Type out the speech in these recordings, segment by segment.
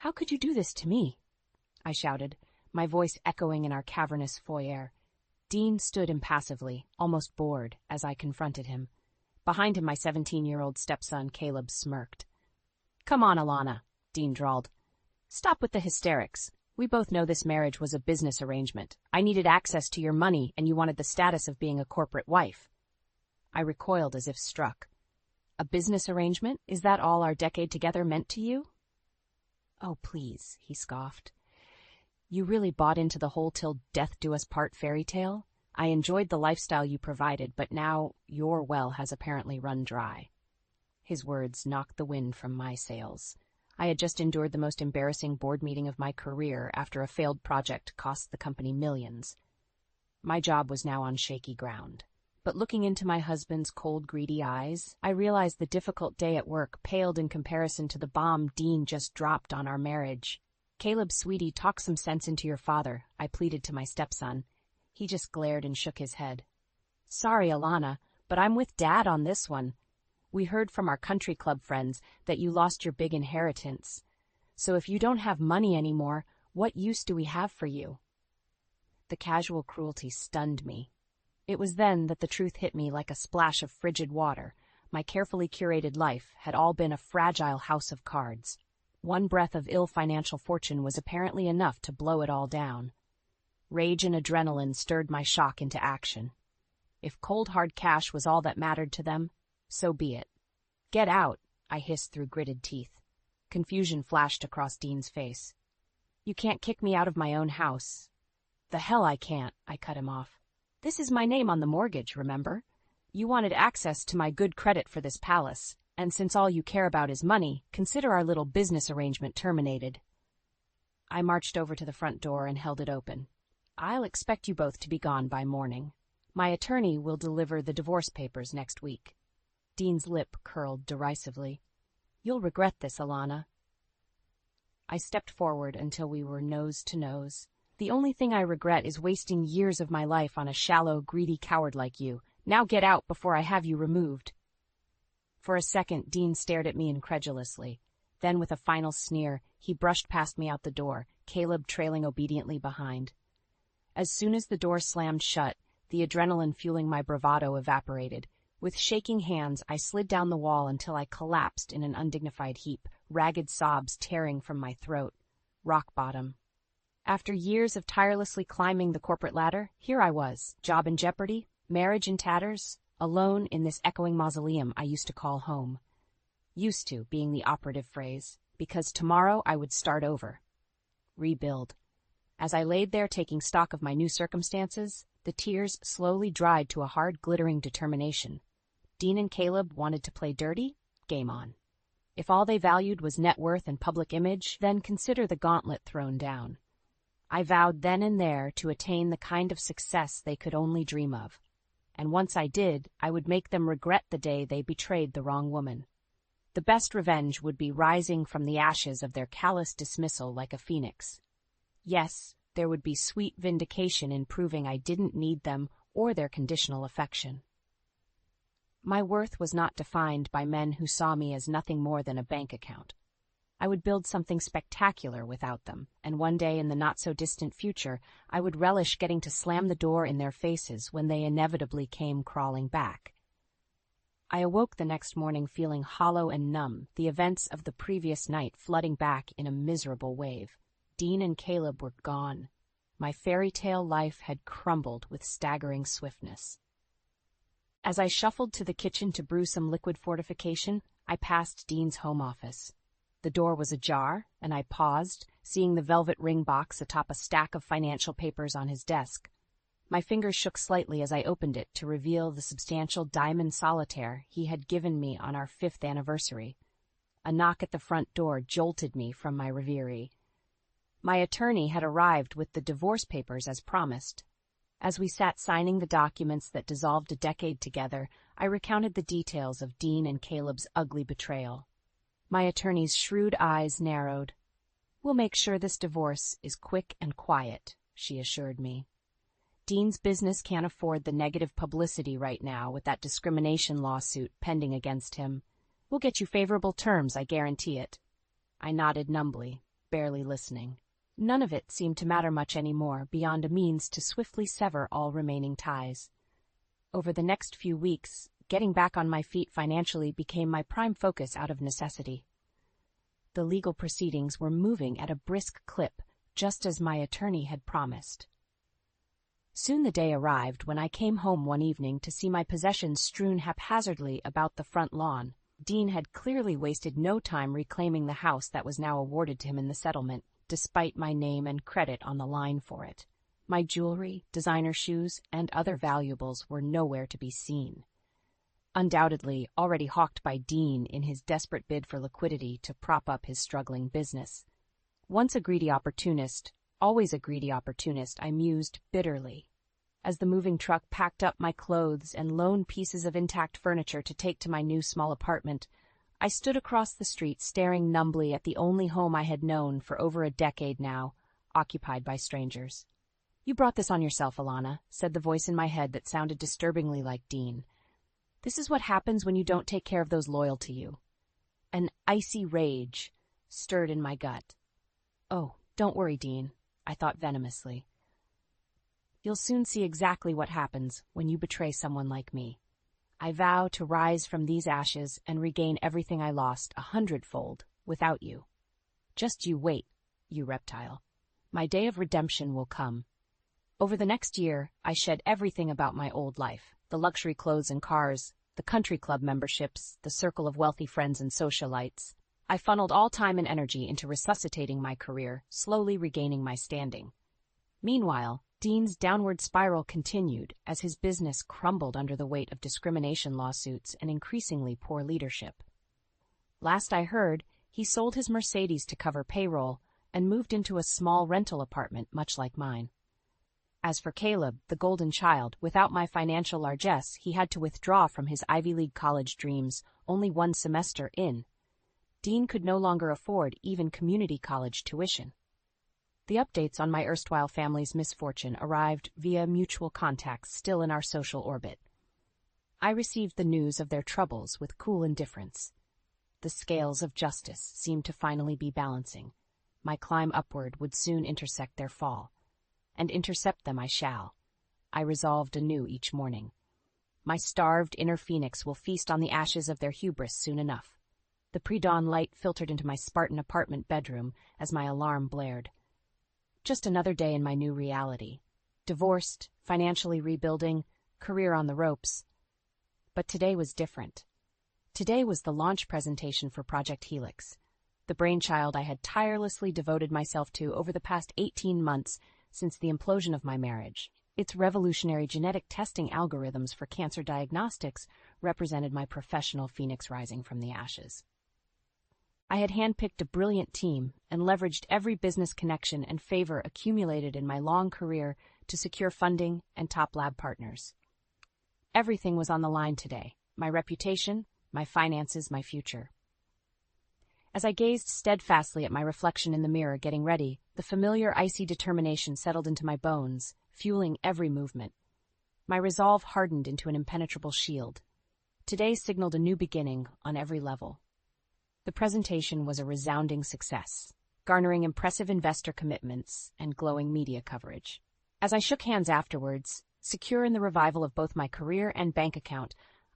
How could you do this to me? I shouted, my voice echoing in our cavernous foyer. Dean stood impassively, almost bored, as I confronted him. Behind him, my 17-year-old stepson, Caleb, smirked. Come on, Alana, Dean drawled. Stop with the hysterics. We both know this marriage was a business arrangement. I needed access to your money, and you wanted the status of being a corporate wife. I recoiled as if struck. A business arrangement? Is that all our decade together meant to you? Oh, please, he scoffed. You really bought into the whole till death do us part fairy tale? I enjoyed the lifestyle you provided, but now your well has apparently run dry. His words knocked the wind from my sails. I had just endured the most embarrassing board meeting of my career after a failed project cost the company millions. My job was now on shaky ground. But looking into my husband's cold, greedy eyes, I realized the difficult day at work paled in comparison to the bomb Dean just dropped on our marriage. Caleb, sweetie, talk some sense into your father, I pleaded to my stepson. He just glared and shook his head. Sorry, Alana, but I'm with Dad on this one. We heard from our country club friends that you lost your big inheritance. So if you don't have money anymore, what use do we have for you? The casual cruelty stunned me. It was then that the truth hit me like a splash of frigid water. My carefully curated life had all been a fragile house of cards. One breath of ill financial fortune was apparently enough to blow it all down. Rage and adrenaline stirred my shock into action. If cold hard cash was all that mattered to them, so be it. Get out, I hissed through gritted teeth. Confusion flashed across Dean's face. You can't kick me out of my own house. The hell I can't, I cut him off. This is my name on the mortgage, remember? You wanted access to my good credit for this palace, and since all you care about is money, consider our little business arrangement terminated. I marched over to the front door and held it open. I'll expect you both to be gone by morning. My attorney will deliver the divorce papers next week. Dean's lip curled derisively. You'll regret this, Alana. I stepped forward until we were nose to nose. The only thing I regret is wasting years of my life on a shallow, greedy coward like you. Now get out before I have you removed. For a second, Dean stared at me incredulously. Then, with a final sneer, he brushed past me out the door, Caleb trailing obediently behind. As soon as the door slammed shut, the adrenaline fueling my bravado evaporated. With shaking hands, I slid down the wall until I collapsed in an undignified heap, ragged sobs tearing from my throat. Rock bottom. After years of tirelessly climbing the corporate ladder, here I was, job in jeopardy, marriage in tatters, alone in this echoing mausoleum I used to call home. Used to being the operative phrase, because tomorrow I would start over. Rebuild. As I laid there taking stock of my new circumstances, the tears slowly dried to a hard, glittering determination. Dean and Caleb wanted to play dirty? Game on. If all they valued was net worth and public image, then consider the gauntlet thrown down. I vowed then and there to attain the kind of success they could only dream of. And once I did, I would make them regret the day they betrayed the wrong woman. The best revenge would be rising from the ashes of their callous dismissal like a phoenix. Yes, there would be sweet vindication in proving I didn't need them or their conditional affection. My worth was not defined by men who saw me as nothing more than a bank account. I would build something spectacular without them, and one day in the not-so-distant future, I would relish getting to slam the door in their faces when they inevitably came crawling back. I awoke the next morning feeling hollow and numb, the events of the previous night flooding back in a miserable wave. Dean and Caleb were gone. My fairy tale life had crumbled with staggering swiftness. As I shuffled to the kitchen to brew some liquid fortification, I passed Dean's home office. The door was ajar, and I paused, seeing the velvet ring box atop a stack of financial papers on his desk. My fingers shook slightly as I opened it to reveal the substantial diamond solitaire he had given me on our 5th anniversary. A knock at the front door jolted me from my reverie. My attorney had arrived with the divorce papers as promised. As we sat signing the documents that dissolved a decade together, I recounted the details of Dean and Caleb's ugly betrayal. My attorney's shrewd eyes narrowed. "We'll make sure this divorce is quick and quiet," she assured me. "Dean's business can't afford the negative publicity right now with that discrimination lawsuit pending against him. We'll get you favorable terms, I guarantee it." I nodded numbly. barely listening. None of it seemed to matter much anymore beyond a means to swiftly sever all remaining ties. Over the next few weeks, getting back on my feet financially became my prime focus out of necessity. The legal proceedings were moving at a brisk clip, just as my attorney had promised. Soon the day arrived when I came home one evening to see my possessions strewn haphazardly about the front lawn. Dean had clearly wasted no time reclaiming the house that was now awarded to him in the settlement, despite my name and credit on the line for it. My jewelry, designer shoes, and other valuables were nowhere to be seen. Undoubtedly already hawked by Dean in his desperate bid for liquidity to prop up his struggling business. Once a greedy opportunist, always a greedy opportunist, I mused bitterly. As the moving truck packed up my clothes and lone pieces of intact furniture to take to my new small apartment, I stood across the street staring numbly at the only home I had known for over a decade now, occupied by strangers. "You brought this on yourself, Alana," said the voice in my head that sounded disturbingly like Dean. "This is what happens when you don't take care of those loyal to you." An icy rage stirred in my gut. "Oh, don't worry, Dean," I thought venomously. "You'll soon see exactly what happens when you betray someone like me. I vow to rise from these ashes and regain everything I lost 100-fold without you. Just you wait, you reptile. My day of redemption will come." Over the next year, I shed everything about my old life: the luxury clothes and cars, the country club memberships, the circle of wealthy friends and socialites. I funneled all time and energy into resuscitating my career, slowly regaining my standing. Meanwhile, Dean's downward spiral continued as his business crumbled under the weight of discrimination lawsuits and increasingly poor leadership. Last I heard, he sold his Mercedes to cover payroll and moved into a small rental apartment much like mine. As for Caleb, the golden child, without my financial largesse, he had to withdraw from his Ivy League college dreams only one semester in. Dean could no longer afford even community college tuition. The updates on my erstwhile family's misfortune arrived via mutual contacts still in our social orbit. I received the news of their troubles with cool indifference. The scales of justice seemed to finally be balancing. My climb upward would soon intersect their fall. And intercept them I shall. I resolved anew each morning. My starved inner phoenix will feast on the ashes of their hubris soon enough. The pre-dawn light filtered into my Spartan apartment bedroom as my alarm blared. Just another day in my new reality. Divorced, financially rebuilding, career on the ropes. But today was different. Today was the launch presentation for Project Helix, the brainchild I had tirelessly devoted myself to over the past 18 months since the implosion of my marriage. Its revolutionary genetic testing algorithms for cancer diagnostics represented my professional phoenix rising from the ashes. I had handpicked a brilliant team and leveraged every business connection and favor accumulated in my long career to secure funding and top lab partners. Everything was on the line today: my reputation, my finances, my future. As I gazed steadfastly at my reflection in the mirror getting ready, the familiar icy determination settled into my bones, fueling every movement. My resolve hardened into an impenetrable shield. Today signaled a new beginning on every level. The presentation was a resounding success, garnering impressive investor commitments and glowing media coverage. As I shook hands afterwards, secure in the revival of both my career and bank account,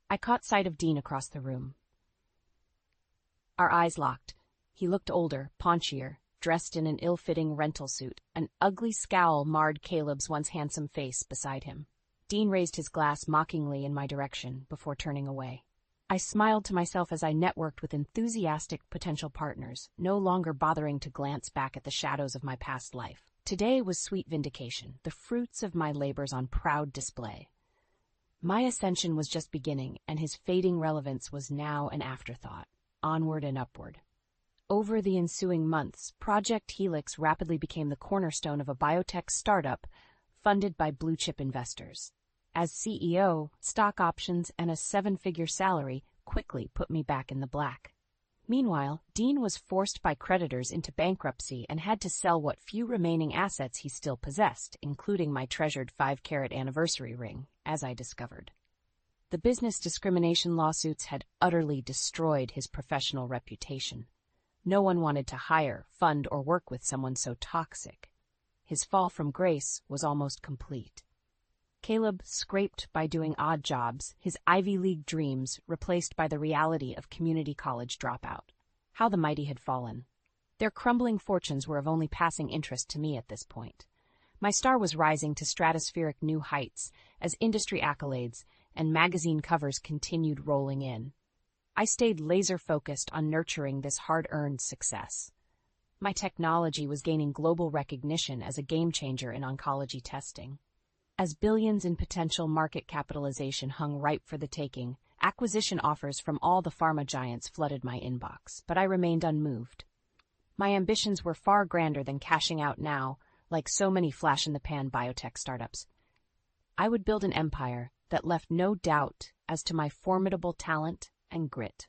I caught sight of Dean across the room. Our eyes locked. He looked older, paunchier, dressed in an ill-fitting rental suit. An ugly scowl marred Caleb's once handsome face beside him. Dean raised his glass mockingly in my direction before turning away. I smiled to myself as I networked with enthusiastic potential partners, no longer bothering to glance back at the shadows of my past life. Today was sweet vindication, the fruits of my labors on proud display. My ascension was just beginning, and his fading relevance was now an afterthought. Onward and upward. Over the ensuing months, Project Helix rapidly became the cornerstone of a biotech startup funded by blue-chip investors. As CEO, stock options and a 7-figure salary quickly put me back in the black. Meanwhile, Dean was forced by creditors into bankruptcy and had to sell what few remaining assets he still possessed, including my treasured 5-carat anniversary ring, as I discovered. The business discrimination lawsuits had utterly destroyed his professional reputation. No one wanted to hire, fund, or work with someone so toxic. His fall from grace was almost complete. Caleb scraped by doing odd jobs, his Ivy League dreams replaced by the reality of community college dropout. How the mighty had fallen. Their crumbling fortunes were of only passing interest to me at this point. My star was rising to stratospheric new heights as industry accolades and magazine covers continued rolling in. I stayed laser-focused on nurturing this hard-earned success. My technology was gaining global recognition as a game-changer in oncology testing. As billions in potential market capitalization hung ripe for the taking, acquisition offers from all the pharma giants flooded my inbox, but I remained unmoved. My ambitions were far grander than cashing out now, like so many flash-in-the-pan biotech startups. I would build an empire that left no doubt as to my formidable talent and grit.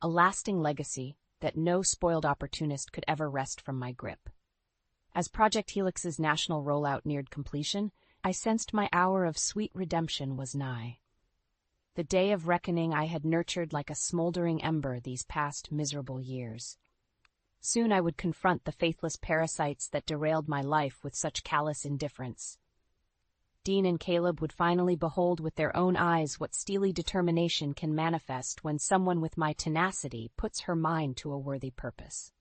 A lasting legacy that no spoiled opportunist could ever wrest from my grip. As Project Helix's national rollout neared completion, I sensed my hour of sweet redemption was nigh. The day of reckoning I had nurtured like a smoldering ember these past miserable years. Soon I would confront the faithless parasites that derailed my life with such callous indifference. Dean and Caleb would finally behold with their own eyes what steely determination can manifest when someone with my tenacity puts her mind to a worthy purpose.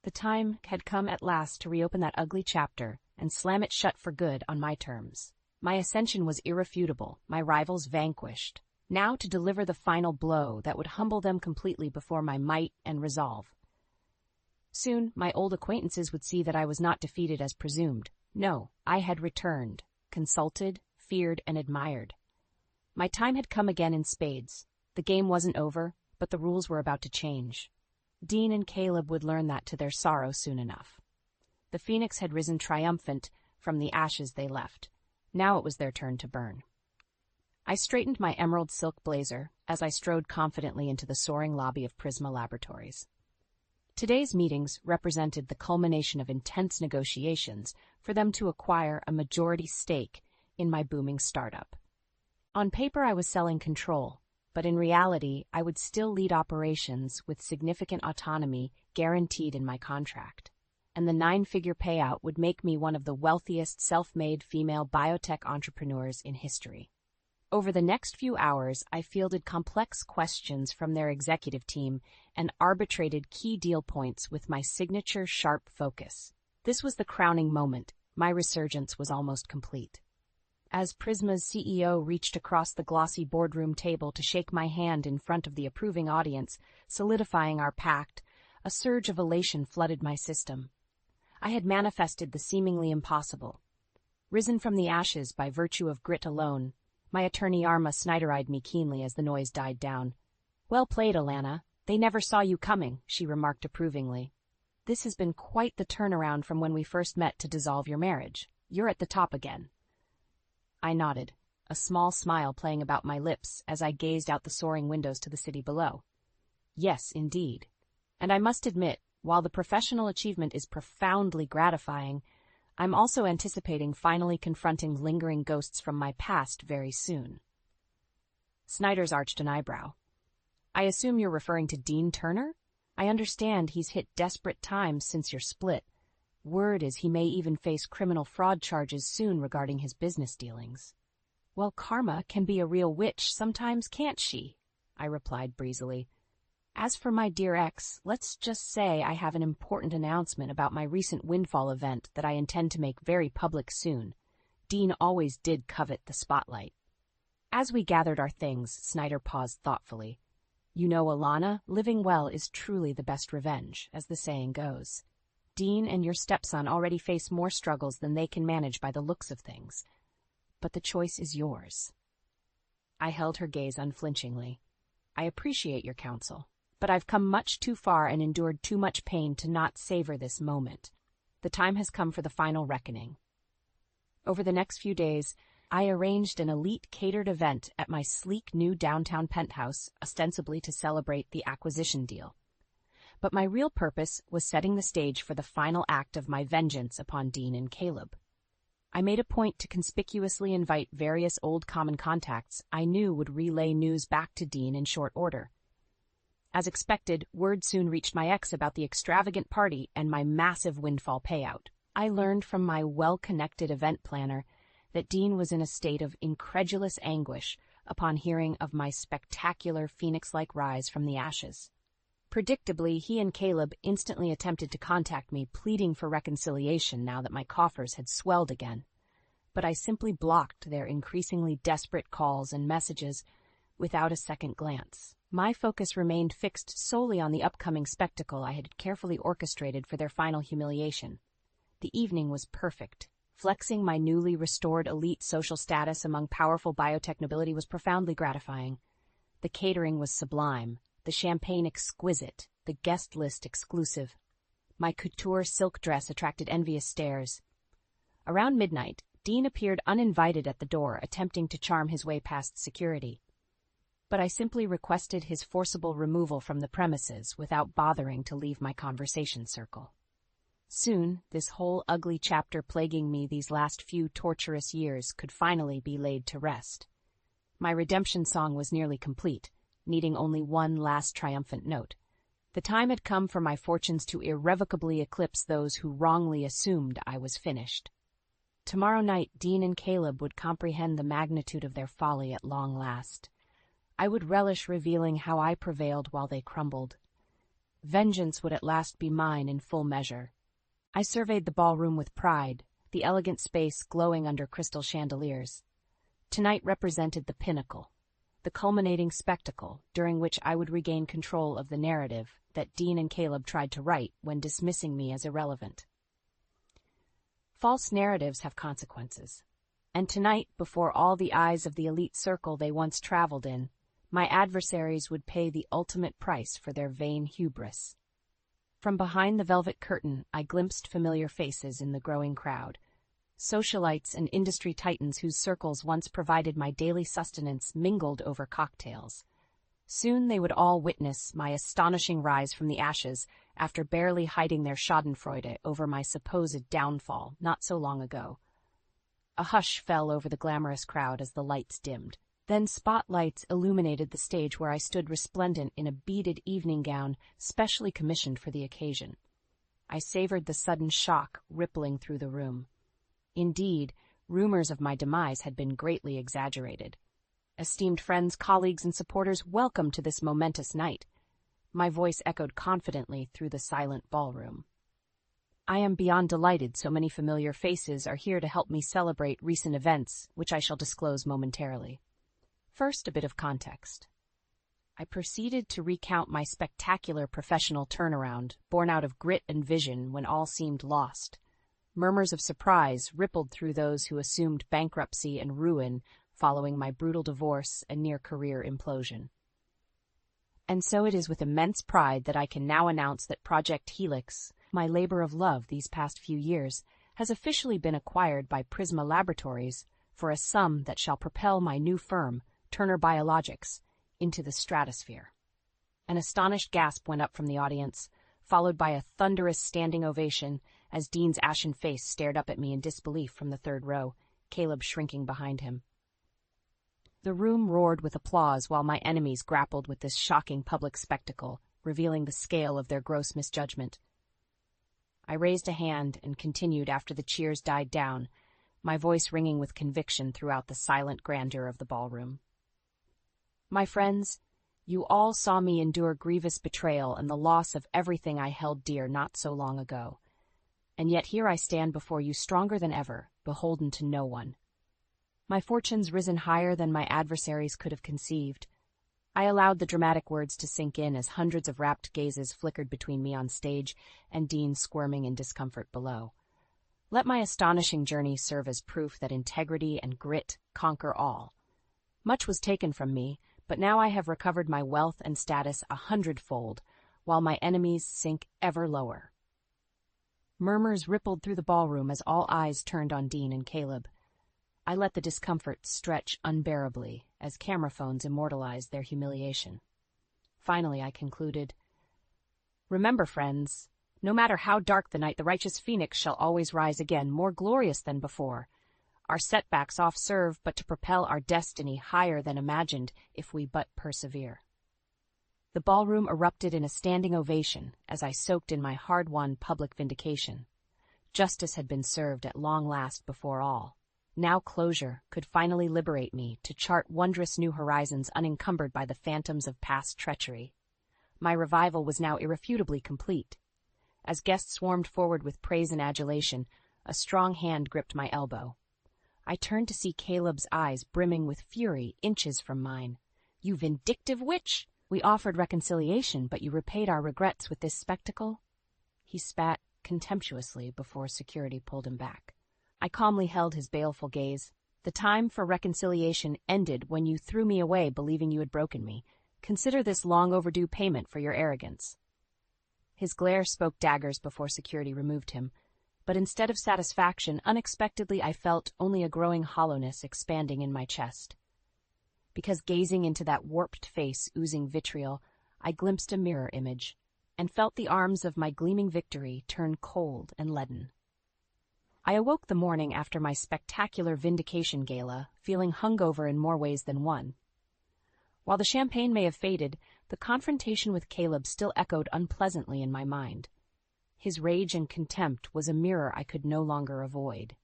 The time had come at last to reopen that ugly chapter and slam it shut for good on my terms. My ascension was irrefutable, my rivals vanquished. Now to deliver the final blow that would humble them completely before my might and resolve. Soon my old acquaintances would see that I was not defeated as presumed. No, I had returned, consulted, feared, and admired. My time had come again in spades. The game wasn't over, but the rules were about to change. Dean and Caleb would learn that to their sorrow soon enough. The phoenix had risen triumphant from the ashes they left. Now it was their turn to burn. I straightened my emerald silk blazer as I strode confidently into the soaring lobby of Prisma Laboratories. Today's meetings represented the culmination of intense negotiations for them to acquire a majority stake in my booming startup. On paper, I was selling control, but in reality, I would still lead operations with significant autonomy guaranteed in my contract. And the 9-figure payout would make me one of the wealthiest self-made female biotech entrepreneurs in history. Over the next few hours, I fielded complex questions from their executive team and arbitrated key deal points with my signature sharp focus. This was the crowning moment. My resurgence was almost complete. As Prisma's CEO reached across the glossy boardroom table to shake my hand in front of the approving audience, solidifying our pact, a surge of elation flooded my system. I had manifested the seemingly impossible. Risen from the ashes by virtue of grit alone, my attorney Arma Snyder-eyed me keenly as the noise died down. "Well played, Alana. They never saw you coming," she remarked approvingly. "This has been quite the turnaround from when we first met to dissolve your marriage. You're at the top again." I nodded, a small smile playing about my lips as I gazed out the soaring windows to the city below. Yes, indeed. And I must admit, while the professional achievement is profoundly gratifying, I'm also anticipating finally confronting lingering ghosts from my past very soon. Snyder's arched an eyebrow. "I assume you're referring to Dean Turner? I understand he's hit desperate times since your split. Word is he may even face criminal fraud charges soon regarding his business dealings." "Well, karma can be a real witch sometimes, can't she?" I replied breezily. "As for my dear ex, let's just say I have an important announcement about my recent windfall event that I intend to make very public soon. Dean always did covet the spotlight." As we gathered our things, Snyder paused thoughtfully. "You know, Alana, living well is truly the best revenge, as the saying goes. Dean and your stepson already face more struggles than they can manage by the looks of things. But the choice is yours." I held her gaze unflinchingly. "I appreciate your counsel, but I've come much too far and endured too much pain to not savor this moment. The time has come for the final reckoning." Over the next few days, I arranged an elite catered event at my sleek new downtown penthouse, ostensibly to celebrate the acquisition deal. But my real purpose was setting the stage for the final act of my vengeance upon Dean and Caleb. I made a point to conspicuously invite various old common contacts I knew would relay news back to Dean in short order. As expected, word soon reached my ex about the extravagant party and my massive windfall payout. I learned from my well-connected event planner that Dean was in a state of incredulous anguish upon hearing of my spectacular phoenix-like rise from the ashes. Predictably, he and Caleb instantly attempted to contact me, pleading for reconciliation now that my coffers had swelled again. But I simply blocked their increasingly desperate calls and messages without a second glance. My focus remained fixed solely on the upcoming spectacle I had carefully orchestrated for their final humiliation. The evening was perfect. Flexing my newly restored elite social status among powerful biotech nobility was profoundly gratifying. The catering was sublime, the champagne exquisite, the guest list exclusive. My couture silk dress attracted envious stares. Around midnight, Dean appeared uninvited at the door, attempting to charm his way past security. But I simply requested his forcible removal from the premises without bothering to leave my conversation circle. Soon, this whole ugly chapter plaguing me these last few torturous years could finally be laid to rest. My redemption song was nearly complete, needing only one last triumphant note. The time had come for my fortunes to irrevocably eclipse those who wrongly assumed I was finished. Tomorrow night, Dean and Caleb would comprehend the magnitude of their folly at long last. I would relish revealing how I prevailed while they crumbled. Vengeance would at last be mine in full measure. I surveyed the ballroom with pride, the elegant space glowing under crystal chandeliers. Tonight represented the pinnacle, the culminating spectacle during which I would regain control of the narrative that Dean and Caleb tried to write when dismissing me as irrelevant. False narratives have consequences, and tonight, before all the eyes of the elite circle they once traveled in, my adversaries would pay the ultimate price for their vain hubris. From behind the velvet curtain, I glimpsed familiar faces in the growing crowd. Socialites and industry titans whose circles once provided my daily sustenance mingled over cocktails. Soon they would all witness my astonishing rise from the ashes after barely hiding their schadenfreude over my supposed downfall not so long ago. A hush fell over the glamorous crowd as the lights dimmed. Then spotlights illuminated the stage where I stood resplendent in a beaded evening gown specially commissioned for the occasion. I savored the sudden shock rippling through the room. Indeed, rumors of my demise had been greatly exaggerated. Esteemed friends, colleagues, and supporters, welcome to this momentous night. My voice echoed confidently through the silent ballroom. I am beyond delighted so many familiar faces are here to help me celebrate recent events, which I shall disclose momentarily. First, a bit of context. I proceeded to recount my spectacular professional turnaround, born out of grit and vision when all seemed lost. Murmurs of surprise rippled through those who assumed bankruptcy and ruin following my brutal divorce and near-career implosion. And so it is with immense pride that I can now announce that Project Helix, my labor of love these past few years, has officially been acquired by Prisma Laboratories for a sum that shall propel my new firm, Turner Biologics, into the stratosphere. An astonished gasp went up from the audience, followed by a thunderous standing ovation as Dean's ashen face stared up at me in disbelief from the third row, Caleb shrinking behind him. The room roared with applause while my enemies grappled with this shocking public spectacle, revealing the scale of their gross misjudgment. I raised a hand and continued after the cheers died down, my voice ringing with conviction throughout the silent grandeur of the ballroom. My friends, you all saw me endure grievous betrayal and the loss of everything I held dear not so long ago. And yet here I stand before you stronger than ever, beholden to no one. My fortunes risen higher than my adversaries could have conceived. I allowed the dramatic words to sink in as hundreds of rapt gazes flickered between me on stage and Dean squirming in discomfort below. Let my astonishing journey serve as proof that integrity and grit conquer all. Much was taken from me, but now I have recovered my wealth and status 100-fold, while my enemies sink ever lower. Murmurs rippled through the ballroom as all eyes turned on Dean and Caleb. I let the discomfort stretch unbearably as camera phones immortalized their humiliation. Finally, I concluded, "Remember, friends, no matter how dark the night, the righteous phoenix shall always rise again, more glorious than before. Our setbacks oft serve but to propel our destiny higher than imagined if we but persevere." The ballroom erupted in a standing ovation as I soaked in my hard-won public vindication. Justice had been served at long last before all. Now closure could finally liberate me to chart wondrous new horizons unencumbered by the phantoms of past treachery. My revival was now irrefutably complete. As guests swarmed forward with praise and adulation, a strong hand gripped my elbow. I turned to see Caleb's eyes brimming with fury inches from mine. "You vindictive witch! We offered reconciliation, but you repaid our regrets with this spectacle?" He spat contemptuously before security pulled him back. I calmly held his baleful gaze. "The time for reconciliation ended when you threw me away believing you had broken me. Consider this long overdue payment for your arrogance." His glare spoke daggers before security removed him, but instead of satisfaction, unexpectedly I felt only a growing hollowness expanding in my chest. Because gazing into that warped face oozing vitriol, I glimpsed a mirror image, and felt the arms of my gleaming victory turn cold and leaden. I awoke the morning after my spectacular vindication gala, feeling hungover in more ways than one. While the champagne may have faded, the confrontation with Caleb still echoed unpleasantly in my mind. His rage and contempt was a mirror I could no longer avoid.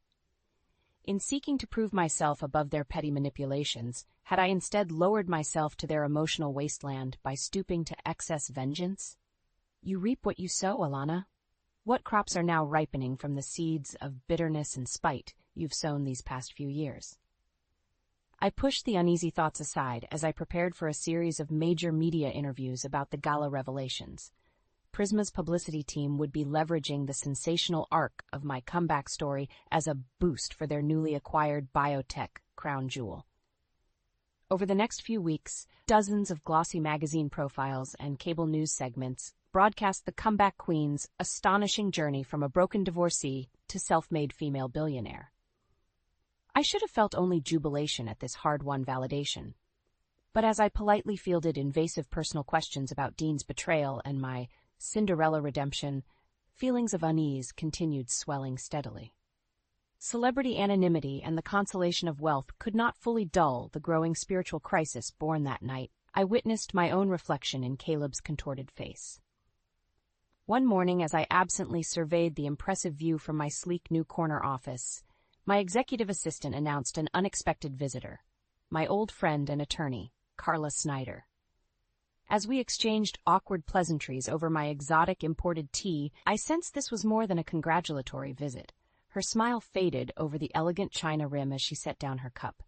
In seeking to prove myself above their petty manipulations, had I instead lowered myself to their emotional wasteland by stooping to excess vengeance? You reap what you sow, Alana. What crops are now ripening from the seeds of bitterness and spite you've sown these past few years? I pushed the uneasy thoughts aside as I prepared for a series of major media interviews about the gala revelations. Prisma's publicity team would be leveraging the sensational arc of my comeback story as a boost for their newly acquired biotech crown jewel. Over the next few weeks, dozens of glossy magazine profiles and cable news segments broadcast the comeback queen's astonishing journey from a broken divorcee to self-made female billionaire. I should have felt only jubilation at this hard-won validation. But as I politely fielded invasive personal questions about Dean's betrayal and my Cinderella redemption, feelings of unease continued swelling steadily. Celebrity anonymity and the consolation of wealth could not fully dull the growing spiritual crisis born that night. I witnessed my own reflection in Caleb's contorted face. One morning, as I absently surveyed the impressive view from my sleek new corner office, my executive assistant announced an unexpected visitor, my old friend and attorney, Carla Snyder. As we exchanged awkward pleasantries over my exotic imported tea, I sensed this was more than a congratulatory visit. Her smile faded over the elegant china rim as she set down her cup.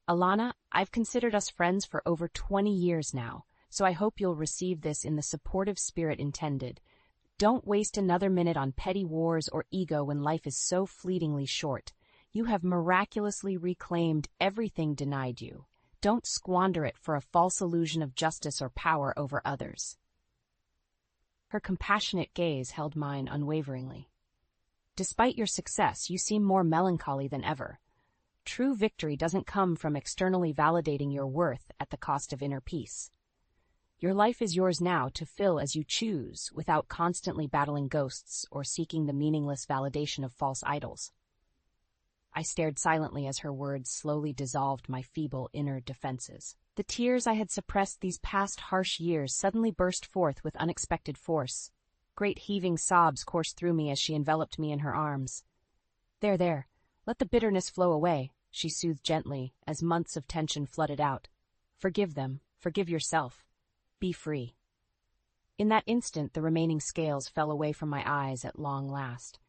"Alana, I've considered us friends for over 20 years now, so I hope you'll receive this in the supportive spirit intended. Don't waste another minute on petty wars or ego when life is so fleetingly short. You have miraculously reclaimed everything denied you. Don't squander it for a false illusion of justice or power over others." Her compassionate gaze held mine unwaveringly. "Despite your success, you seem more melancholy than ever. True victory doesn't come from externally validating your worth at the cost of inner peace. Your life is yours now to fill as you choose, without constantly battling ghosts or seeking the meaningless validation of false idols." I stared silently as her words slowly dissolved my feeble inner defenses. The tears I had suppressed these past harsh years suddenly burst forth with unexpected force. Great heaving sobs coursed through me as she enveloped me in her arms. There, let the bitterness flow away," she soothed gently as months of tension flooded out. "Forgive them, forgive yourself. Be free." In that instant, the remaining scales fell away from my eyes at long last.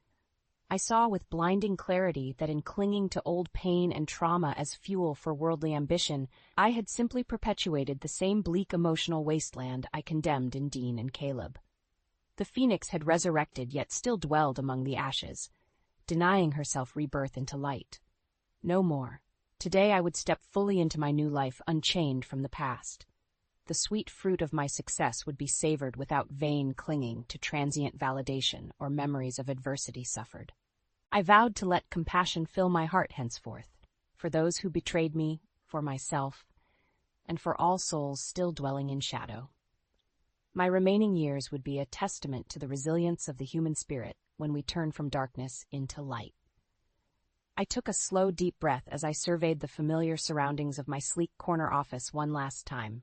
I saw with blinding clarity that in clinging to old pain and trauma as fuel for worldly ambition, I had simply perpetuated the same bleak emotional wasteland I condemned in Dean and Caleb. The phoenix had resurrected yet still dwelled among the ashes, denying herself rebirth into light. No more. Today I would step fully into my new life unchained from the past. The sweet fruit of my success would be savored without vain clinging to transient validation or memories of adversity suffered. I vowed to let compassion fill my heart henceforth, for those who betrayed me, for myself, and for all souls still dwelling in shadow. My remaining years would be a testament to the resilience of the human spirit when we turn from darkness into light. I took a slow, deep breath as I surveyed the familiar surroundings of my sleek corner office one last time.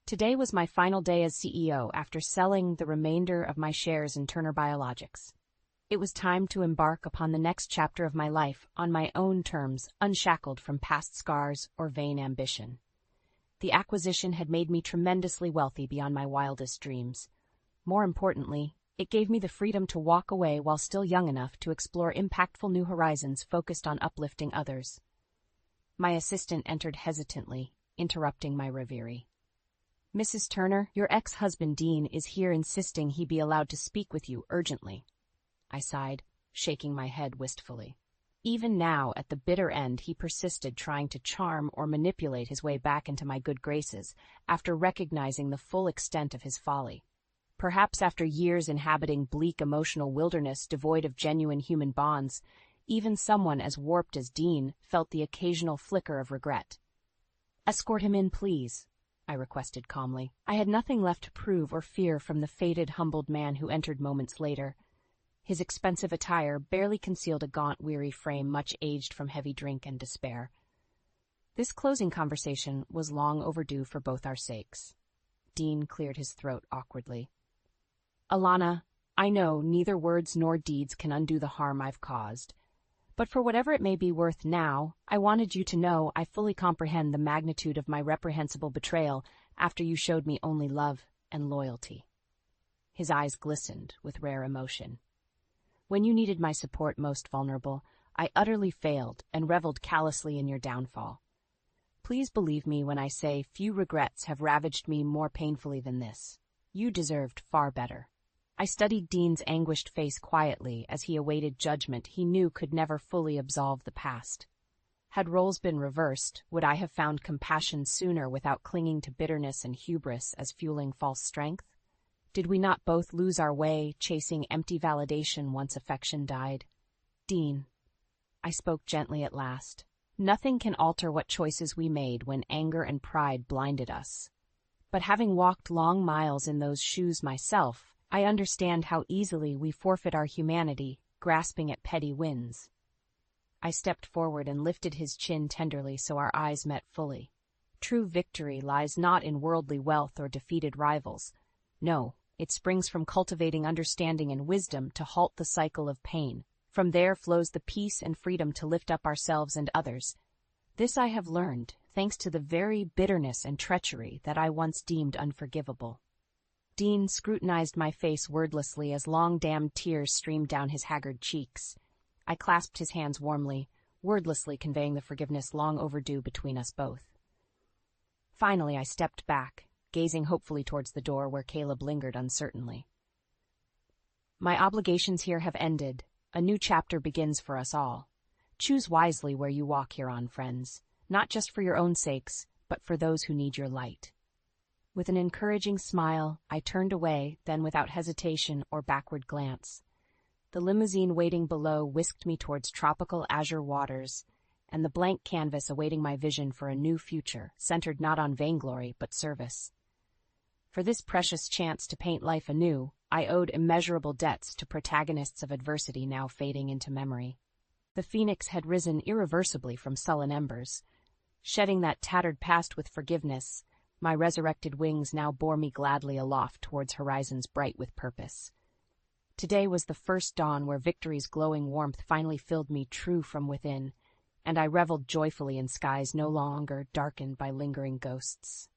Today was my final day as CEO after selling the remainder of my shares in Turner Biologics. It was time to embark upon the next chapter of my life on my own terms, unshackled from past scars or vain ambition. The acquisition had made me tremendously wealthy beyond my wildest dreams. More importantly, it gave me the freedom to walk away while still young enough to explore impactful new horizons focused on uplifting others. My assistant entered hesitantly, interrupting my reverie. "Mrs. Turner, your ex-husband Dean is here insisting he be allowed to speak with you urgently." I sighed, shaking my head wistfully. Even now, at the bitter end, he persisted, trying to charm or manipulate his way back into my good graces after recognizing the full extent of his folly. Perhaps after years inhabiting bleak emotional wilderness devoid of genuine human bonds, even someone as warped as Dean felt the occasional flicker of regret. "Escort him in, please," I requested calmly. I had nothing left to prove or fear from the faded, humbled man who entered moments later. His expensive attire barely concealed a gaunt, weary frame much aged from heavy drink and despair. This closing conversation was long overdue for both our sakes. Dean cleared his throat awkwardly. "Alana, I know neither words nor deeds can undo the harm I've caused. But for whatever it may be worth now, I wanted you to know I fully comprehend the magnitude of my reprehensible betrayal after you showed me only love and loyalty." His eyes glistened with rare emotion. "When you needed my support most vulnerable, I utterly failed and reveled callously in your downfall. Please believe me when I say few regrets have ravaged me more painfully than this. You deserved far better." I studied Dean's anguished face quietly as he awaited judgment he knew could never fully absolve the past. Had roles been reversed, would I have found compassion sooner without clinging to bitterness and hubris as fueling false strength? Did we not both lose our way, chasing empty validation once affection died? "Dean," I spoke gently at last, "nothing can alter what choices we made when anger and pride blinded us. But having walked long miles in those shoes myself, I understand how easily we forfeit our humanity, grasping at petty wins." I stepped forward and lifted his chin tenderly so our eyes met fully. True victory lies not in worldly wealth or defeated rivals. No, it springs from cultivating understanding and wisdom to halt the cycle of pain. From there flows the peace and freedom to lift up ourselves and others. This I have learned, thanks to the very bitterness and treachery that I once deemed unforgivable. Dean scrutinized my face wordlessly as long dammed tears streamed down his haggard cheeks. I clasped his hands warmly, wordlessly conveying the forgiveness long overdue between us both. Finally, I stepped back, gazing hopefully towards the door where Caleb lingered uncertainly. "My obligations here have ended. A new chapter begins for us all. Choose wisely where you walk hereon, friends, not just for your own sakes, but for those who need your light." With an encouraging smile, I turned away, then without hesitation or backward glance. The limousine waiting below whisked me towards tropical azure waters, and the blank canvas awaiting my vision for a new future, centered not on vainglory but service. For this precious chance to paint life anew, I owed immeasurable debts to protagonists of adversity now fading into memory. The phoenix had risen irreversibly from sullen embers. Shedding that tattered past with forgiveness, my resurrected wings now bore me gladly aloft towards horizons bright with purpose. Today was the first dawn where victory's glowing warmth finally filled me true from within, and I reveled joyfully in skies no longer darkened by lingering ghosts.